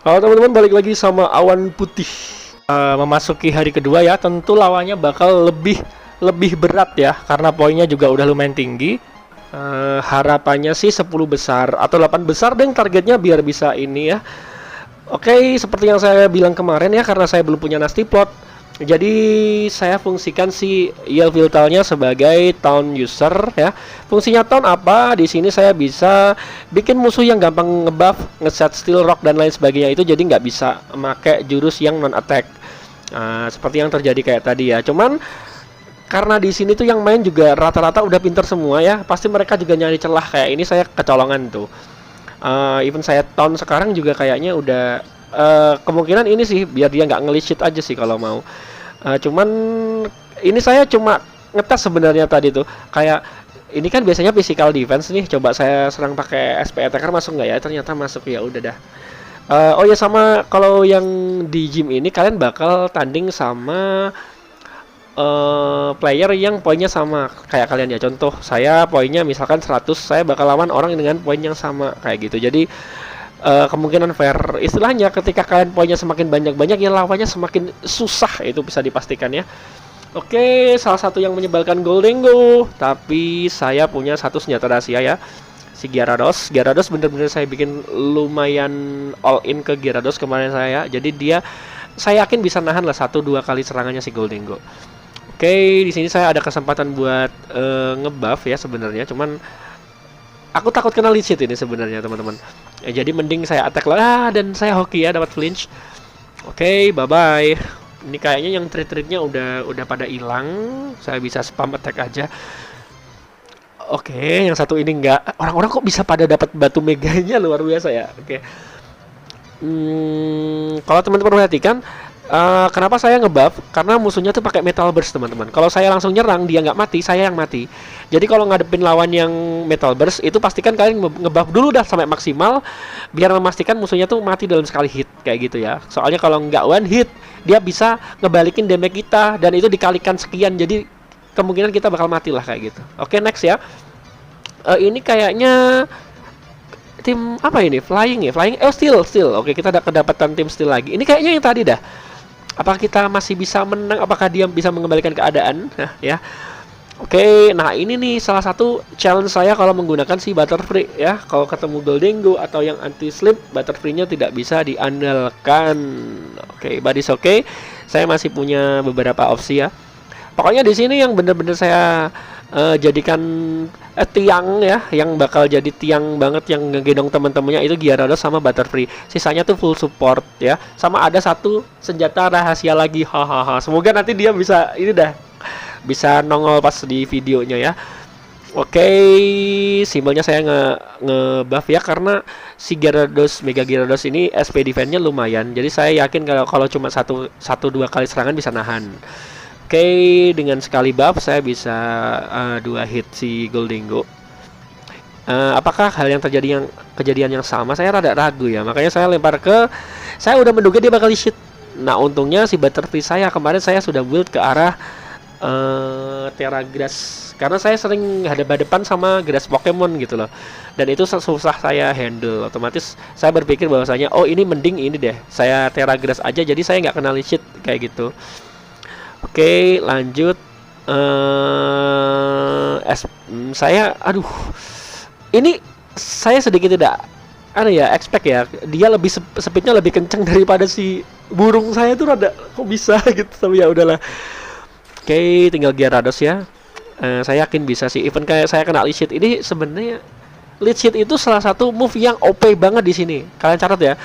Halo teman-teman, balik lagi sama Awan Putih. Memasuki hari kedua ya, tentu lawannya bakal lebih lebih berat ya, karena poinnya juga udah lumayan tinggi. Harapannya sih 10 besar atau 8 besar dan targetnya biar bisa ini ya. Oke, seperti yang saya bilang kemarin ya, karena saya belum punya nasty plot. Jadi saya fungsikan si Yell Vitalnya sebagai taunt user ya. Fungsinya taunt apa? Di sini saya bisa bikin musuh yang gampang ngebuff, ngeset steel rock dan lain sebagainya itu, jadi nggak bisa pakai jurus yang non attack. Seperti yang terjadi kayak tadi ya. Cuman karena di sini tuh yang main juga rata-rata udah pinter semua ya. Pasti mereka juga nyari celah, kayak ini saya kecolongan tuh. Even saya taunt sekarang juga kayaknya udah kemungkinan ini sih biar dia nggak nge-lead aja sih kalau mau. Cuman ini saya cuma ngetes sebenarnya tadi tuh, kayak ini kan biasanya physical defense nih, coba saya serang pakai SP attacker masuk nggak ya? Ternyata masuk, ya udah dah. Oh ya, sama kalau yang di gym ini kalian bakal tanding sama player yang poinnya sama kayak kalian ya. Contoh saya poinnya misalkan 100, saya bakal lawan orang dengan poin yang sama kayak gitu. Jadi kemungkinan fair istilahnya, ketika kalian poinnya semakin banyak-banyak ya lawannya semakin susah, itu bisa dipastikan ya. Oke, salah satu yang menyebalkan Gholdengo, tapi saya punya satu senjata rahasia ya, si Gyarados. Gyarados bener-bener saya bikin lumayan all in ke Gyarados kemarin saya. Jadi dia, saya yakin bisa nahan lah 1-2 kali serangannya si Gholdengo. Oke, di sini saya ada kesempatan buat ngebuff ya sebenarnya, cuman aku takut kena lead sheet ini sebenarnya teman-teman. Jadi mending saya attack lah, dan saya hoki ya dapat flinch. Oke, bye bye. Ini kayaknya yang trik-triknya udah pada hilang. Saya bisa spam attack aja. Oke, yang satu ini enggak. Orang-orang kok bisa pada dapat batu meganya, luar biasa ya. Oke. Kalau teman-teman perhatikan, kenapa saya ngebuff? Karena musuhnya tuh pakai metal burst teman-teman. Kalau saya langsung nyerang dia nggak mati, saya yang mati. Jadi kalau ngadepin lawan yang metal burst itu pastikan kalian ngebuff dulu dah sampai maksimal, biar memastikan musuhnya tuh mati dalam sekali hit kayak gitu ya. Soalnya kalau nggak one hit, dia bisa ngebalikin damage kita dan itu dikalikan sekian. Jadi kemungkinan kita bakal mati lah kayak gitu. Oke, next ya. Ini kayaknya tim apa ini? Flying ya, flying. Steel. Oke, kita ada kedapatan tim steel lagi. Ini kayaknya yang tadi dah. Apakah kita masih bisa menang? Apakah dia bisa mengembalikan keadaan? Nah, ya. Oke, nah ini nih salah satu challenge saya kalau menggunakan si Butterfree ya. Kalau ketemu Gholdengo atau yang anti slip, Butterfree-nya tidak bisa diandalkan. Oke, but it's okay. Saya masih punya beberapa opsi ya. Pokoknya di sini yang bener-bener saya jadikan tiang ya, yang bakal jadi tiang banget yang ngegendong teman-temannya itu Gyarados sama Butterfree. Sisanya tuh full support ya. Sama ada satu senjata rahasia lagi. Hahaha. Semoga nanti dia bisa ini dah, bisa nongol pas di videonya ya. Oke, simbolnya saya nge-buff ya, karena si Gyarados, Mega Gyarados ini SP defense-nya lumayan. Jadi saya yakin kalau cuma 1-2 kali serangan bisa nahan. Oke, dengan sekali buff saya bisa 2 hit si Gholdengo. Apakah hal yang terjadi kejadian yang sama? Saya rada ragu ya. Makanya saya lempar saya udah menduga dia bakal shit. Nah, untungnya si Butterfree saya kemarin saya sudah build ke arah Tera Grass, karena saya sering hadap-hadapan sama grass Pokemon gitu loh, dan itu susah saya handle. Otomatis saya berpikir bahwasanya oh ini mending ini deh, saya Tera Grass aja, jadi saya nggak kenal shit kayak gitu. Oke, lanjut. Saya ini saya sedikit tidak expect ya, dia lebih speednya lebih kenceng daripada si burung saya tuh, rada kok bisa gitu, tapi ya udahlah. Oke, tinggal Gyarados ya. Saya yakin bisa sih. Even kayak saya kena lead sheet ini, sebenarnya lead sheet itu salah satu move yang OP banget di sini. Kalian catat ya.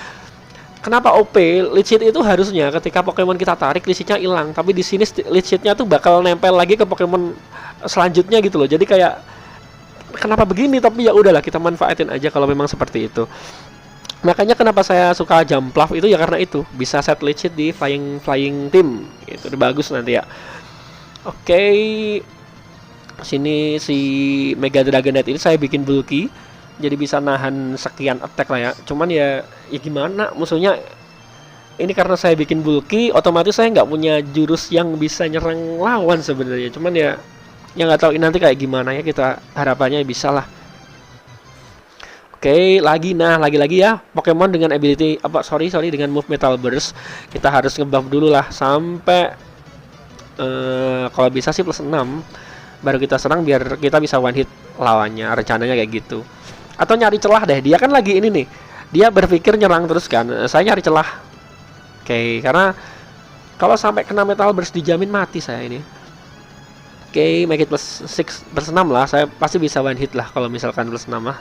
Kenapa OP? Lead sheet itu harusnya ketika Pokemon kita tarik lead sheetnya hilang, tapi di sini lead sheetnya tuh bakal nempel lagi ke Pokemon selanjutnya gitu loh. Jadi kayak kenapa begini? Tapi ya udahlah, kita manfaatin aja kalau memang seperti itu. Makanya kenapa saya suka Jumpluff itu ya, karena itu bisa set lead sheet di flying team. Itu udah bagus nanti ya. Oke, sini si Mega Dragonite ini saya bikin bulky, jadi bisa nahan sekian attack lah ya. Cuman ya gimana, musuhnya ini karena saya bikin bulky, otomatis saya nggak punya jurus yang bisa nyerang lawan sebenarnya. Cuman ya nggak tahu nanti kayak gimana ya, kita harapannya bisa lah. Oke, lagi-lagi ya Pokemon dengan ability sorry dengan move Metal Burst. Kita harus ngebuff dulu lah sampai kalau bisa sih +6 baru kita serang biar kita bisa one hit lawannya, rencananya kayak gitu. Atau nyari celah deh, dia kan lagi ini nih, dia berpikir nyerang terus kan, saya nyari celah. Oke, karena kalau sampai kena Metal Burst dijamin mati saya ini. Oke, make it +6 lah, saya pasti bisa one hit lah kalau misalkan +6 lah.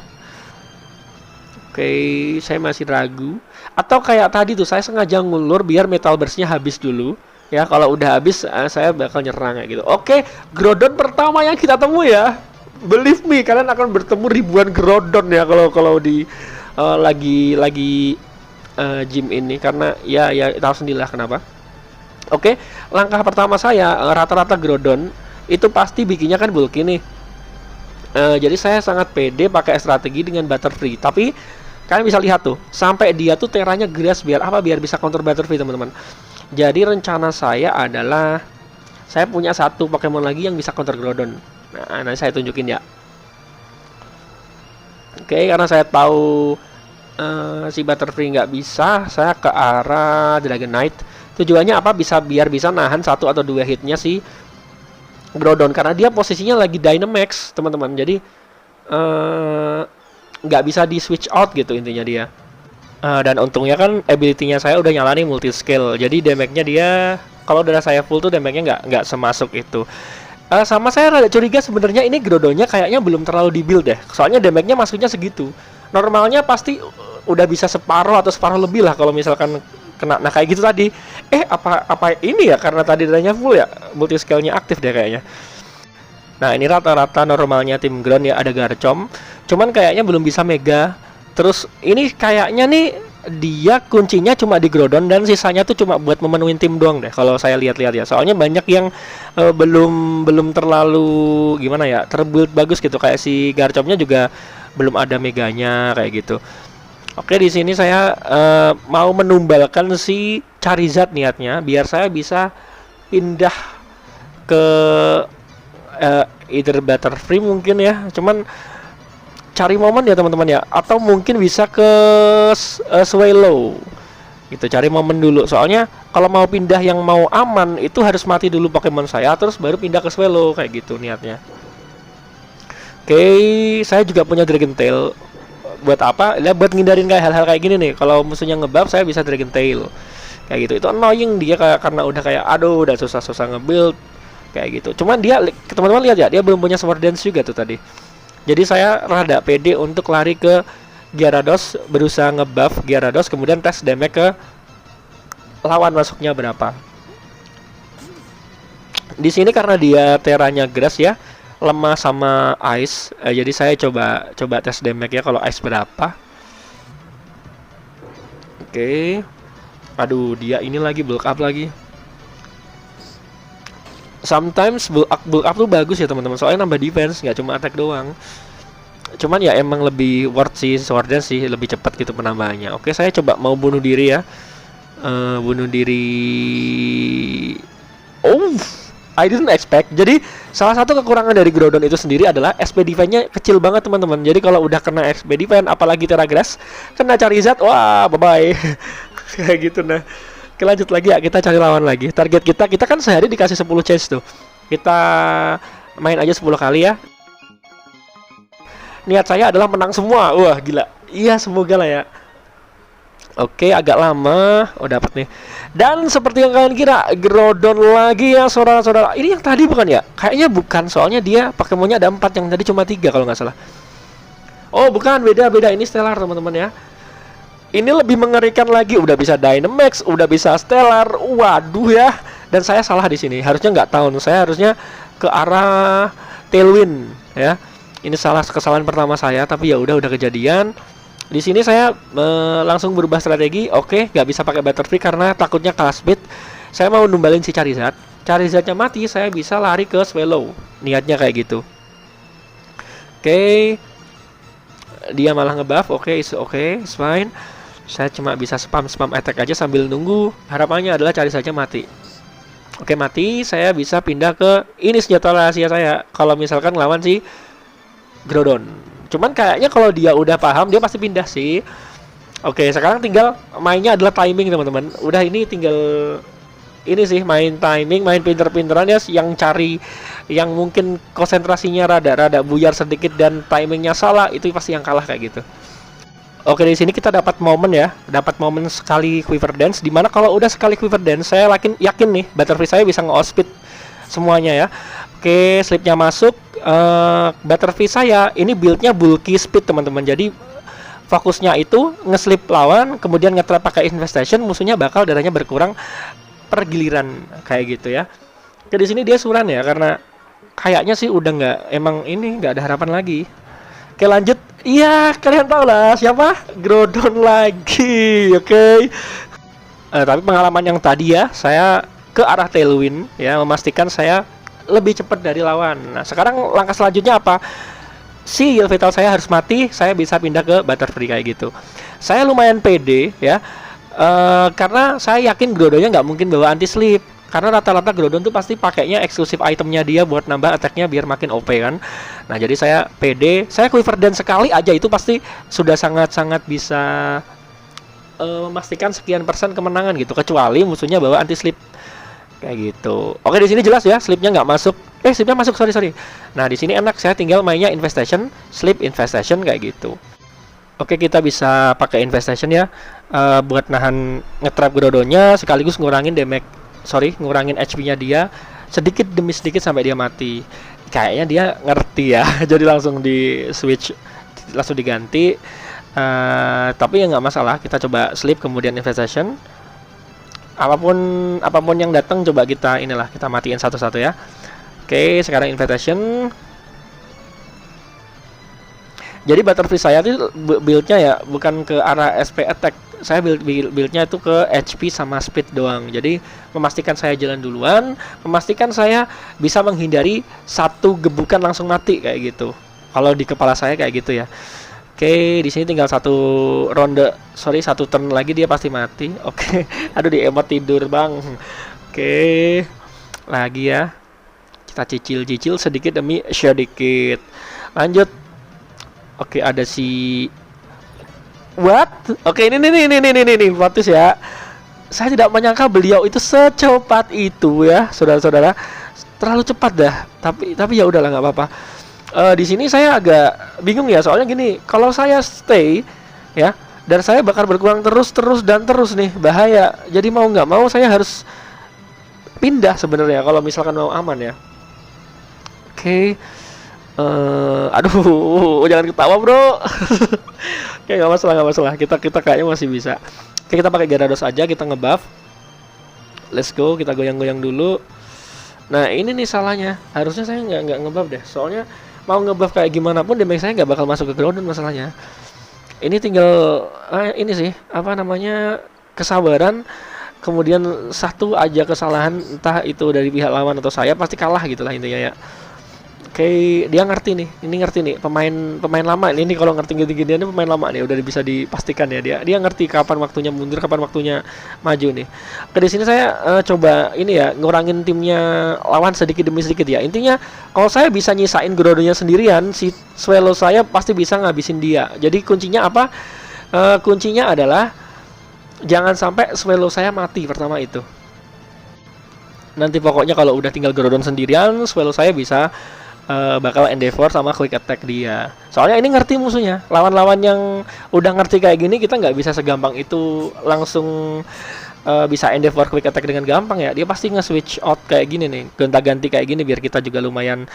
Oke, saya masih ragu. Atau kayak tadi tuh, saya sengaja ngulur biar Metal Burst-nya habis dulu. Ya, kalau udah habis, saya bakal nyerang kayak gitu. Oke, Groudon pertama yang kita temui ya. Believe me, kalian akan bertemu ribuan Groudon ya kalau di lagi gym ini. Karena ya tahu sendirilah kenapa. Oke, langkah pertama saya, rata-rata Groudon itu pasti bikinnya kan bulky nih. Jadi saya sangat pede pakai strategi dengan Butterfree. Tapi kalian bisa lihat tuh, sampai dia tuh teranya grass biar apa? Biar bisa counter Butterfree, teman-teman. Jadi rencana saya adalah saya punya satu Pokemon lagi yang bisa counter Groudon. Nah, nanti saya tunjukin ya. Oke, karena saya tahu si Butterfree nggak bisa, saya ke arah Dragonite. Tujuannya apa? Biar bisa nahan 1 atau 2 hitnya si Groudon, karena dia posisinya lagi Dynamax, teman-teman. Jadi nggak bisa di switch out gitu intinya dia. Dan untungnya kan ability-nya saya udah nyala nih multi skill. Jadi damage-nya dia kalau darah saya full tuh damage-nya nggak semasuk itu. Sama saya rada curiga sebenarnya ini Groudonnya kayaknya belum terlalu di-build deh. Soalnya damage-nya masuknya segitu. Normalnya pasti udah bisa separuh atau separuh lebih lah kalau misalkan kena. Nah kayak gitu tadi. Apa ini ya, karena tadi darahnya full ya, multi skill-nya aktif deh kayaknya. Nah ini rata-rata normalnya tim ground ya, ada Garchomp. Cuman kayaknya belum bisa mega. Terus ini kayaknya nih dia kuncinya cuma di Groudon dan sisanya tuh cuma buat memenuhi tim doang deh kalau saya lihat-lihat ya. Soalnya banyak yang belum terlalu gimana ya, terbuild bagus gitu. Kayak si Garchompnya juga belum ada meganya kayak gitu. Oke, di sini saya mau menumbalkan si Charizard niatnya biar saya bisa pindah ke either Butterfree mungkin ya. Cuman cari momen ya teman-teman ya, atau mungkin bisa ke Swallow gitu, cari momen dulu. Soalnya kalau mau pindah yang mau aman itu harus mati dulu Pokemon saya, terus baru pindah ke Swallow kayak gitu niatnya. Oke, saya juga punya Dragon Tail. Buat apa? Ya buat ngindarin kayak hal-hal kayak gini nih. Kalau musuhnya ngebuff saya bisa Dragon Tail kayak gitu. Itu annoying dia karena udah kayak aduh udah susah-susah nge-build kayak gitu. Cuman dia, teman-teman lihat ya, dia belum punya Sword Dance juga tuh tadi. Jadi saya rada pede untuk lari ke Gyarados, berusaha ngebuff Gyarados, kemudian tes damage ke lawan masuknya berapa. Di sini karena dia teranya grass ya, lemah sama ice, jadi saya coba tes damage ya kalau ice berapa. Oke. Aduh, dia ini lagi bulk up lagi. Sometimes bulk up tuh bagus ya teman-teman, soalnya nambah defense, nggak cuma attack doang. Cuman ya emang lebih worth sih Sword Dance sih, lebih cepat gitu penambahannya. Oke, saya coba mau bunuh diri ya. Bunuh diri. Oh, I didn't expect. Jadi salah satu kekurangan dari Groudon itu sendiri adalah SP defense-nya kecil banget teman-teman. Jadi kalau udah kena SP defense, apalagi Tera Grass, kena Charizard, wah bye bye. Kayak gitu. Nah, oke, lanjut lagi ya, kita cari lawan lagi. Target kita kan sehari dikasih 10 chance tuh. Kita main aja 10 kali ya. Niat saya adalah menang semua. Wah, gila. Iya, semoga lah ya. Oke, agak lama. Oh, dapat nih. Dan seperti yang kalian kira, Groudon lagi ya, saudara-saudara. Ini yang tadi bukan ya? Kayaknya bukan, soalnya dia Pokemonnya ada 4, yang tadi cuma 3 kalau nggak salah. Oh, bukan, beda. Ini Stellar, teman-teman ya. Ini lebih mengerikan lagi, udah bisa Dynamax, udah bisa Stellar. Waduh ya. Dan saya salah di sini. Harusnya nggak tahu, saya harusnya ke arah Tailwind ya. Ini kesalahan pertama saya, tapi ya udah kejadian. Di sini saya langsung berubah strategi. Oke, nggak bisa pakai Butterfree karena takutnya kalah speed. Saya mau numbalin si Charizard. Charizardnya mati, saya bisa lari ke Swallow. Niatnya kayak gitu. Oke. Dia malah ngebuff. Oke, it's fine. Saya cuma bisa spam attack aja sambil nunggu. Harapannya adalah Charizardnya mati. Oke, mati. Saya bisa pindah ke ini senjata rahasia saya. Kalau misalkan lawan si Groudon. Cuman kayaknya kalau dia udah paham dia pasti pindah sih. Oke, sekarang tinggal mainnya adalah timing teman-teman. Udah ini tinggal ini sih main timing, main pinter-pinteran ya, yang cari yang mungkin konsentrasinya rada-rada buyar sedikit dan timingnya salah, itu pasti yang kalah kayak gitu. Oke, di sini kita dapat momen ya, dapat momen sekali quiver dance, dimana kalau udah sekali quiver dance, saya yakin nih Butterfree saya bisa nge-outspeed semuanya ya. Oke, slipnya masuk. Butterfree saya ini buildnya bulky speed teman-teman, jadi fokusnya itu nge-slip lawan, kemudian nge-trap pakai infestation, musuhnya bakal darahnya berkurang per giliran kayak gitu ya. Oke, di sini dia suran ya, karena kayaknya sih udah nggak ada harapan lagi. Oke, lanjut. Iya, kalian tahu lah siapa? Groudon lagi. Oke. Tapi pengalaman yang tadi ya, saya ke arah Tailwind ya, memastikan saya lebih cepat dari lawan. Nah, sekarang langkah selanjutnya apa? Si Heal Vital saya harus mati, saya bisa pindah ke Butterfree kayak gitu. Saya lumayan pede ya, karena saya yakin Groudonnya nggak mungkin bawa anti sleep. Karena rata-rata Groudon tuh pasti pakainya eksklusif itemnya dia buat nambah attack-nya biar makin OP kan. Nah, jadi saya pede, saya quiver dance sekali aja itu pasti sudah sangat-sangat bisa memastikan sekian persen kemenangan gitu, kecuali musuhnya bawa anti sleep kayak gitu. Oke, di sini jelas ya, slipnya nggak masuk. Slipnya masuk, sorry. Nah, di sini enak, saya tinggal mainnya infestation, slip infestation kayak gitu. Oke, kita bisa pakai infestation ya, buat nahan nge-trap Groudonnya sekaligus ngurangin ngurangin HP-nya dia sedikit demi sedikit sampai dia mati. Kayaknya dia ngerti ya, jadi langsung di switch, langsung diganti. Tapi ya nggak masalah, kita coba sleep kemudian infestation. Apapun yang datang coba kita matiin satu-satu ya. Oke, sekarang infestation. Jadi Butterfree saya itu build-nya ya bukan ke arah SP attack. Saya build-nya itu ke HP sama speed doang. Jadi memastikan saya jalan duluan, memastikan saya bisa menghindari satu gebukan langsung mati kayak gitu. Kalau di kepala saya kayak gitu ya. Oke, di sini tinggal satu turn lagi dia pasti mati. Oke. Aduh, di emot tidur, Bang. Oke. Lagi ya. Kita cicil sedikit demi sedikit. Lanjut. Oke, ada si what? Oke, ini Vatus ya. Saya tidak menyangka beliau itu secepat itu ya, saudara-saudara. Terlalu cepat dah. Tapi ya udahlah, nggak apa-apa. Di sini saya agak bingung ya, soalnya gini, kalau saya stay ya, dan saya bakal berkurang terus nih, bahaya. Jadi mau nggak mau saya harus pindah sebenarnya kalau misalkan mau aman ya. Oke. Aduh, jangan ketawa bro. Oke, nggak masalah. Kita kayaknya masih bisa. Oke, kita pakai Gyarados aja, kita ngebuff. Let's go, kita goyang-goyang dulu. Nah, ini nih salahnya. Harusnya saya nggak ngebuff deh. Soalnya mau ngebuff kayak gimana pun damage saya nggak bakal masuk ke Groudon masalahnya. Ini tinggal ini sih, kesabaran. Kemudian satu aja kesalahan, entah itu dari pihak lawan atau saya, pasti kalah gitulah intinya ya. Oke, dia ngerti nih pemain lama ini kalau ngerti gini-gini, ini pemain lama nih, udah bisa dipastikan ya, dia ngerti kapan waktunya mundur, kapan waktunya maju nih. Oke, di sini saya coba ini ya, ngurangin timnya lawan sedikit demi sedikit ya. Intinya kalau saya bisa nyisain Groudonnya sendirian, si Swallow saya pasti bisa ngabisin dia. Jadi kuncinya apa? Kuncinya adalah jangan sampai Swallow saya mati pertama itu. Nanti pokoknya kalau udah tinggal Groudon sendirian, Swallow saya bisa bakal endeavor sama quick attack dia. Soalnya ini ngerti musuhnya. Lawan-lawan yang udah ngerti kayak gini, kita nggak bisa segampang itu langsung bisa endeavor quick attack dengan gampang ya. Dia pasti nge-switch out kayak gini nih, gonta-ganti kayak gini biar kita juga lumayan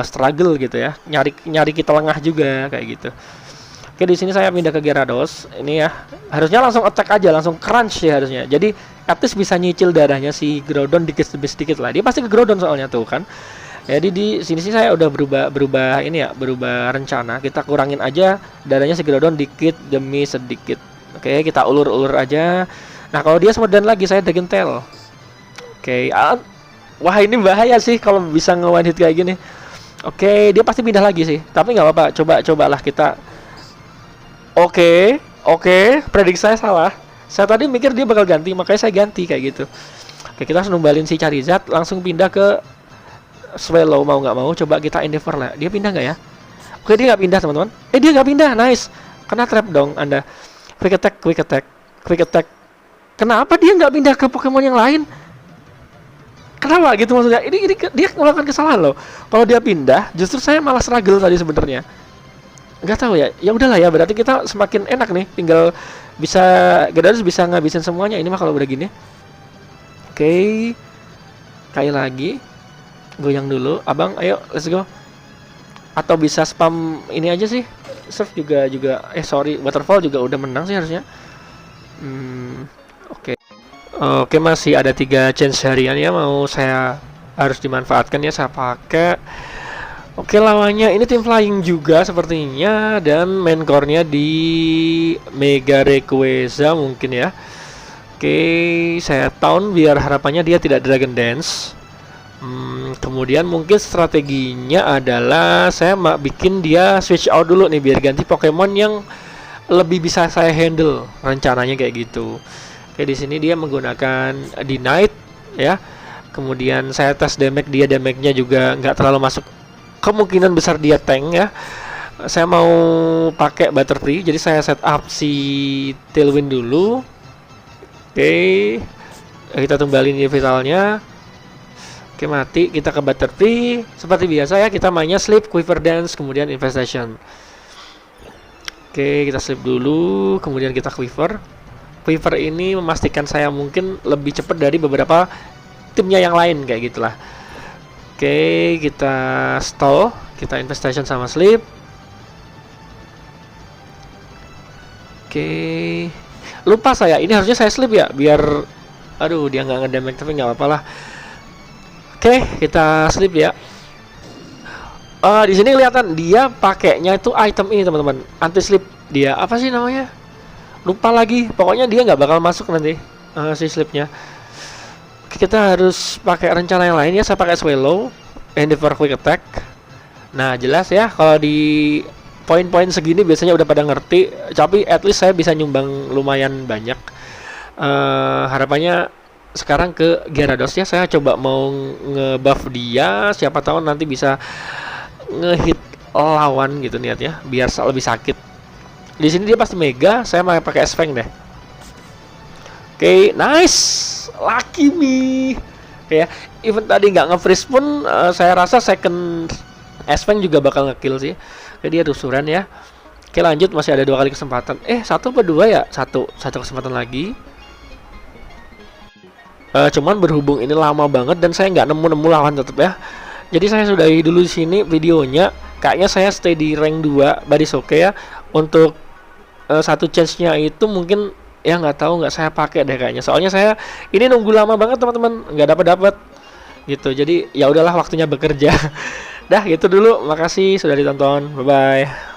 struggle gitu ya. Nyari kita lengah juga kayak gitu. Oke, di sini saya pindah ke Gyarados. Ini ya, harusnya langsung attack aja, langsung crunch ya harusnya. Jadi at least bisa nyicil darahnya si Groudon dikit demi sedikit lah. Dia pasti ke Groudon soalnya tuh kan. Jadi di sini sih saya udah berubah rencana. Kita kurangin aja darahnya si Groudon dikit demi sedikit. Oke, kita ulur-ulur aja. Nah, kalau dia Smedan lagi, saya Dragon Tail. Oke, wah ini bahaya sih kalau bisa nge-one hit kayak gini. Oke, dia pasti pindah lagi sih. Tapi nggak apa-apa, cobalah kita. Oke, prediksi saya salah. Saya tadi mikir dia bakal ganti, makanya saya ganti kayak gitu. Oke, kita harus numbalin si Charizard, langsung pindah ke Swallow mau nggak mau, coba kita endeavor lah. Dia pindah nggak ya? Oke, dia nggak pindah teman-teman. Dia nggak pindah, nice. Kena trap dong Anda. Quick attack, quick attack, quick attack. Kenapa dia nggak pindah ke Pokemon yang lain? Kenapa gitu maksudnya? Ini dia melakukan kesalahan loh. Kalau dia pindah, justru saya malah struggle tadi sebenarnya. Nggak tahu ya. Ya udahlah ya, berarti kita semakin enak nih. Tinggal bisa Gyarados bisa ngabisin semuanya. Ini mah kalau udah gini. Oke. Kayak lagi. Goyang dulu, abang. Ayo, let's go. Atau bisa spam ini aja sih. Surf juga sorry, waterfall juga udah menang sih harusnya. Oke. Oke, masih ada 3 chance harian ya, mau saya harus dimanfaatkan ya, saya pakai. Oke, lawannya ini tim flying juga sepertinya, dan main core-nya di Mega Rayquaza mungkin ya. Oke, saya taun biar harapannya dia tidak Dragon Dance. Kemudian mungkin strateginya adalah saya bikin dia switch out dulu nih biar ganti Pokemon yang lebih bisa saya handle, rencananya kayak gitu. Oke, di sini dia menggunakan Denied ya. Kemudian saya tes damage dia, damage-nya juga nggak terlalu masuk. Kemungkinan besar dia tank ya. Saya mau pakai Butterfree, jadi saya set up si Tailwind dulu. Oke, kita tumbalin dia vitalnya. Oke, mati, kita ke Butterfree. Seperti biasa ya, kita mainnya Sleep, Quiver Dance, kemudian Infestation. Oke, kita Sleep dulu, kemudian kita Quiver. Quiver ini memastikan saya mungkin lebih cepat dari beberapa timnya yang lain, kayak gitulah. Oke, kita stall, kita Infestation sama Sleep. Oke, lupa saya, ini harusnya saya Sleep ya, biar aduh dia nggak ngedamage, tapi nggak apa-apa lah. Oke, kita Sleep ya. Di sini kelihatan dia pakainya itu item ini teman-teman, anti sleep. Dia apa sih namanya? Lupa lagi. Pokoknya dia nggak bakal masuk nanti si sleepnya. Oke, kita harus pakai rencana yang lain ya. Saya pakai Swallow, Endeavor Quick Attack. Nah, jelas ya kalau di poin-poin segini biasanya udah pada ngerti. Tapi at least saya bisa nyumbang lumayan banyak. Harapannya sekarang ke Gyarados ya. Saya coba mau ngebuff dia. Siapa tahu nanti bisa ngehit lawan gitu niatnya, biar lebih sakit. Di sini dia pasti mega, saya mau pakai S-Fang deh. Oke, nice, lucky me. Oke ya, even tadi nggak nge-freeze pun, saya rasa second S-Fang juga bakal nge-kill sih. Oke, dia rusuran ya. Oke, lanjut, masih ada 2 kali kesempatan. Satu apa 2 ya? Satu kesempatan lagi. Cuman berhubung ini lama banget dan saya nggak nemu lawan tetep ya. Jadi saya sudahi dulu di sini videonya. Kayaknya saya stay di rank 2, but it's okay ya. Untuk satu chance-nya itu mungkin ya nggak tahu, nggak saya pakai deh kayaknya. Soalnya saya ini nunggu lama banget teman-teman, nggak dapat gitu. Jadi ya udahlah, waktunya bekerja. Dah gitu dulu. Makasih sudah ditonton. Bye bye.